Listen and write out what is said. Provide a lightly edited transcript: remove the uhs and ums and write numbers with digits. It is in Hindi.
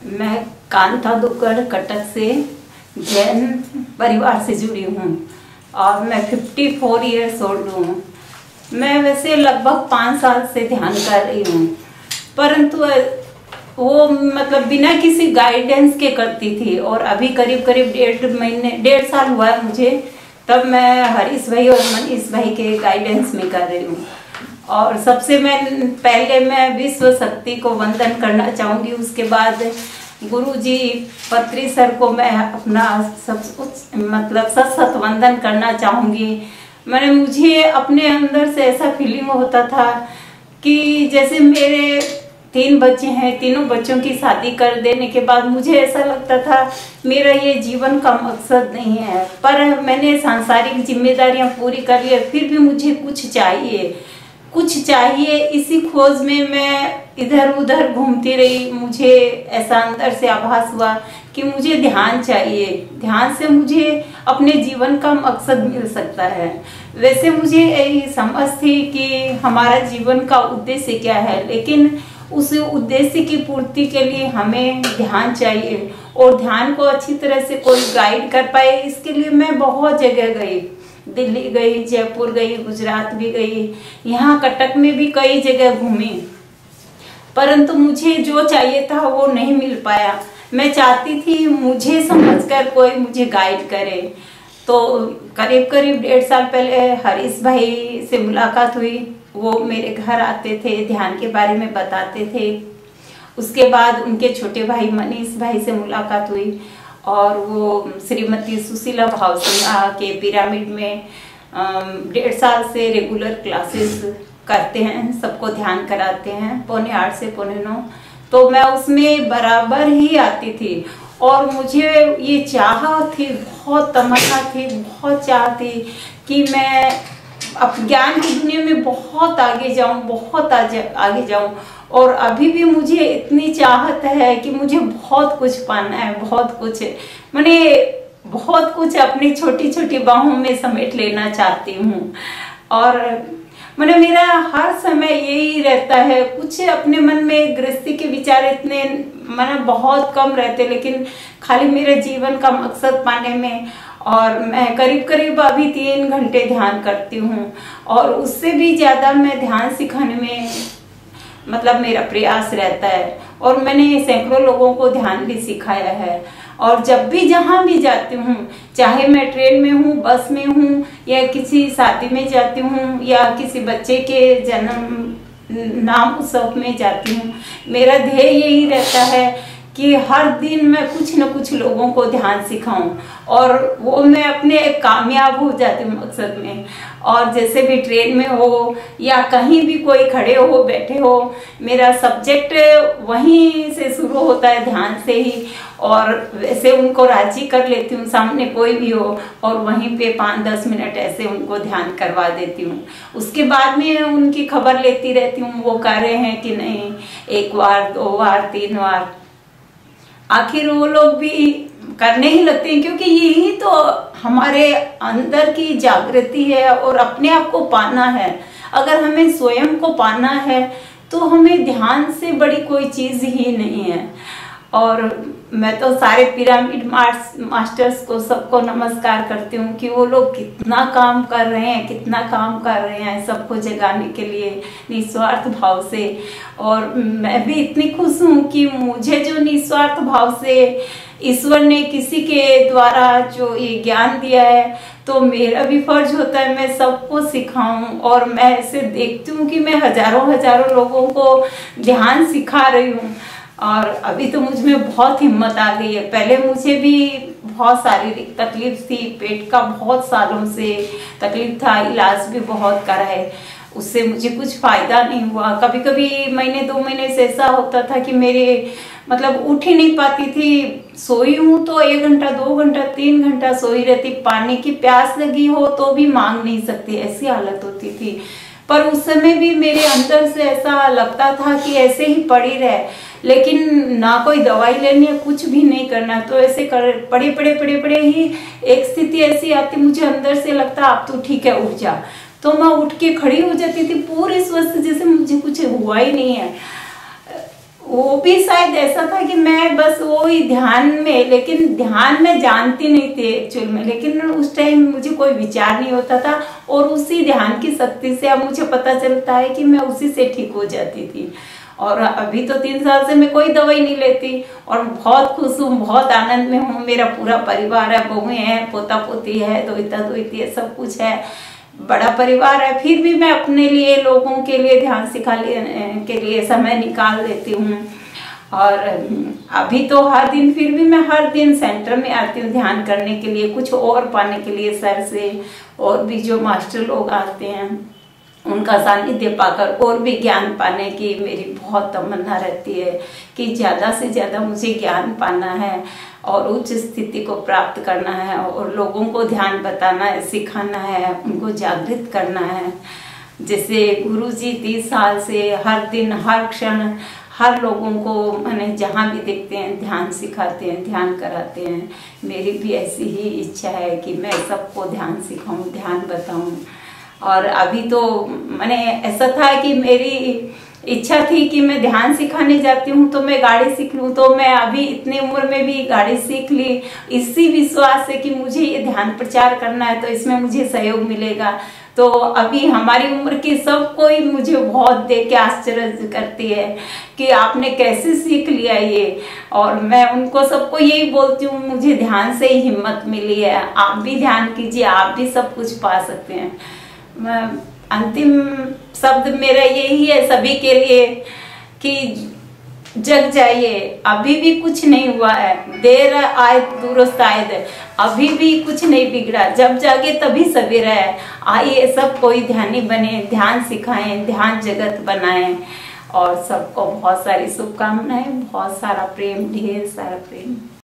मैं कांता दुक्कड़ कटक से जैन परिवार से जुड़ी हूँ और मैं 54 ईयर्स ओल्ड हूँ। मैं वैसे लगभग 5 साल से ध्यान कर रही हूँ, परंतु वो मतलब बिना किसी गाइडेंस के करती थी। और अभी करीब करीब 1.5 साल हुआ है मुझे, तब मैं हरीश भाई और मनीष भाई के गाइडेंस में कर रही हूँ। और सबसे पहले मैं विश्व शक्ति को वंदन करना चाहूँगी, उसके बाद गुरुजी पत्री सर को मैं अपना सब कुछ मतलब सत वंदन करना चाहूँगी। मुझे अपने अंदर से ऐसा फीलिंग होता था कि जैसे मेरे 3 बच्चे हैं, तीनों बच्चों की शादी कर देने के बाद मुझे ऐसा लगता था मेरा ये जीवन का मकसद नहीं है। पर मैंने सांसारिक जिम्मेदारियां पूरी कर ली, फिर भी मुझे कुछ चाहिए। इसी खोज में मैं इधर उधर घूमती रही। मुझे ऐसा अंदर से आभास हुआ कि मुझे ध्यान चाहिए, ध्यान से मुझे अपने जीवन का मकसद मिल सकता है। वैसे मुझे यही समझ थी कि हमारा जीवन का उद्देश्य क्या है, लेकिन उस उद्देश्य की पूर्ति के लिए हमें ध्यान चाहिए और ध्यान को अच्छी तरह से कोई गाइड कर पाए, इसके लिए मैं बहुत जगह गई। दिल्ली गई, जयपुर गई, गुजरात भी गई, यहाँ कटक में भी कई जगह घूमी, परंतु मुझे जो चाहिए था वो नहीं मिल पाया। मैं चाहती थी मुझे समझकर कोई मुझे गाइड करे। तो करीब करीब 1.5 साल पहले हरीश भाई से मुलाकात हुई। वो मेरे घर आते थे, ध्यान के बारे में बताते थे। उसके बाद उनके छोटे भाई मनीष भाई से मुलाकात हुई और वो श्रीमती सुशीला भावसिंह के पिरामिड में 1.5 साल से रेगुलर क्लासेस करते हैं, सबको ध्यान कराते हैं 8:45 से 8:45। तो मैं उसमें बराबर ही आती थी और मुझे ये चाह थी, बहुत तमन्ना थी, बहुत चाह थी कि मैं अब ज्ञान की दुनिया में बहुत आगे जाऊं, बहुत आगे जाऊं। और अभी भी मुझे इतनी चाहत है कि मुझे बहुत कुछ पाना है, बहुत कुछ बहुत कुछ अपनी छोटी छोटी बाहों में समेट लेना चाहती हूँ। और मेरा हर समय यही रहता है, कुछ अपने मन में गृहस्थी के विचार इतने बहुत कम रहते, लेकिन खाली मेरे जीवन का मकसद पाने में। और मैं करीब करीब अभी 3 घंटे ध्यान करती हूँ और उससे भी ज़्यादा मैं ध्यान सिखाने में मेरा प्रयास रहता है। और मैंने सैकड़ों लोगों को ध्यान भी सिखाया है। और जब भी जहाँ भी जाती हूँ, चाहे मैं ट्रेन में हूँ, बस में हूँ, या किसी शादी में जाती हूँ, या किसी बच्चे के जन्म नाम उत्सव में जाती हूँ, मेरा ध्येय यही रहता है कि हर दिन मैं कुछ न कुछ लोगों को ध्यान सिखाऊं और वो मैं अपने कामयाब हो जाती हूँ मकसद में। और जैसे भी ट्रेन में हो या कहीं भी कोई खड़े हो, बैठे हो, मेरा सब्जेक्ट वहीं से शुरू होता है, ध्यान से ही। और वैसे उनको राजी कर लेती हूँ, सामने कोई भी हो, और वहीं पे 5-10 मिनट ऐसे उनको ध्यान करवा देती हूँ। उसके बाद में उनकी खबर लेती रहती हूँ, वो कर रहे हैं कि नहीं, 1 बार 2 बार 3 बार। आखिर वो लोग भी करने ही लगते हैं, क्योंकि यही तो हमारे अंदर की जागृति है और अपने आप को पाना है। अगर हमें स्वयं को पाना है तो हमें ध्यान से बड़ी कोई चीज ही नहीं है। और मैं तो सारे पिरामिड मास्टर्स को सबको नमस्कार करती हूँ कि वो लोग कितना काम कर रहे हैं सबको जगाने के लिए निस्वार्थ भाव से। और मैं भी इतनी खुश हूँ कि मुझे जो निस्वार्थ भाव से ईश्वर ने किसी के द्वारा जो ये ज्ञान दिया है, तो मेरा भी फर्ज होता है मैं सबको सिखाऊं। और मैं ऐसे देखती हूँ कि मैं हजारों लोगों को ध्यान सिखा रही हूँ। और अभी तो मुझ में बहुत हिम्मत आ गई है। पहले मुझे भी बहुत शारीरिक तकलीफ थी, पेट का बहुत सालों से तकलीफ था, इलाज भी बहुत कराए, उससे मुझे कुछ फायदा नहीं हुआ। कभी कभी महीने 2 महीने से ऐसा होता था कि मेरे उठ ही नहीं पाती थी। सोई हूँ तो 1 घंटा 2 घंटा 3 घंटा सोई रहती, पानी की प्यास लगी हो तो भी मांग नहीं सकती, ऐसी हालत होती थी। पर उस समय भी मेरे अंदर से ऐसा लगता था कि ऐसे ही पड़ी रहे, लेकिन ना कोई दवाई लेनी है, कुछ भी नहीं करना। तो ऐसे पड़े ही एक स्थिति ऐसी आती, मुझे अंदर से लगता अब तो ठीक है, उठ जा। तो मैं उठ के खड़ी हो जाती थी पूरी स्वस्थ, जैसे मुझे कुछ हुआ ही नहीं है। वो भी शायद ऐसा था कि मैं बस वो ही ध्यान में, लेकिन ध्यान में जानती नहीं थी एक्चुअल में, लेकिन उस टाइम मुझे कोई विचार नहीं होता था और उसी ध्यान की शक्ति से अब मुझे पता चलता है कि मैं उसी से ठीक हो जाती थी। और अभी तो 3 साल से मैं कोई दवाई नहीं लेती और बहुत खुश हूँ, बहुत आनंद में हूँ। मेरा पूरा परिवार है, बहुएं हैं, पोता पोती है, दोहिता दोहिती है, सब कुछ है, बड़ा परिवार है। फिर भी मैं अपने लिए, लोगों के लिए, ध्यान सिखाने के लिए समय निकाल देती हूँ। और अभी तो हर दिन, फिर भी मैं हर दिन सेंटर में आती हूँ ध्यान करने के लिए, कुछ और पाने के लिए सर से, और भी जो मास्टर लोग आते हैं उनका सानिध्य पाकर और भी ज्ञान पाने की मेरी बहुत तमन्ना रहती है कि ज़्यादा से ज़्यादा मुझे ज्ञान पाना है और उच्च स्थिति को प्राप्त करना है और लोगों को ध्यान बताना है, सिखाना है, उनको जागृत करना है। जैसे गुरुजी 30 साल से हर दिन, हर क्षण, हर लोगों को मैंने जहाँ भी देखते हैं ध्यान सिखाते हैं, ध्यान कराते हैं। मेरी भी ऐसी ही इच्छा है कि मैं सबको ध्यान सिखाऊं, ध्यान बताऊं। और अभी तो मैंने ऐसा था कि मेरी इच्छा थी कि मैं ध्यान सिखाने जाती हूँ तो मैं गाड़ी सीख लूँ, तो मैं अभी इतनी उम्र में भी गाड़ी सीख ली, इसी विश्वास से कि मुझे ये ध्यान प्रचार करना है तो इसमें मुझे सहयोग मिलेगा। तो अभी हमारी उम्र की सब कोई मुझे बहुत देख के आश्चर्य करती है कि आपने कैसे सीख लिया ये। और मैं उनको सबको यही बोलती हूँ, मुझे ध्यान से ही हिम्मत मिली है, आप भी ध्यान कीजिए, आप भी सब कुछ पा सकते हैं। अंतिम शब्द मेरा यही है सभी के लिए कि जग जाइए, अभी भी कुछ नहीं हुआ है, देर आए दुरुस्त आए, अभी भी कुछ नहीं बिगड़ा, जब जागे तभी सवेरा है। आइए सब कोई ध्यानी बने, ध्यान सिखाएं, ध्यान जगत बनाएं। और सबको बहुत सारी शुभकामनाएं, बहुत सारा प्रेम, ढेर सारा प्रेम।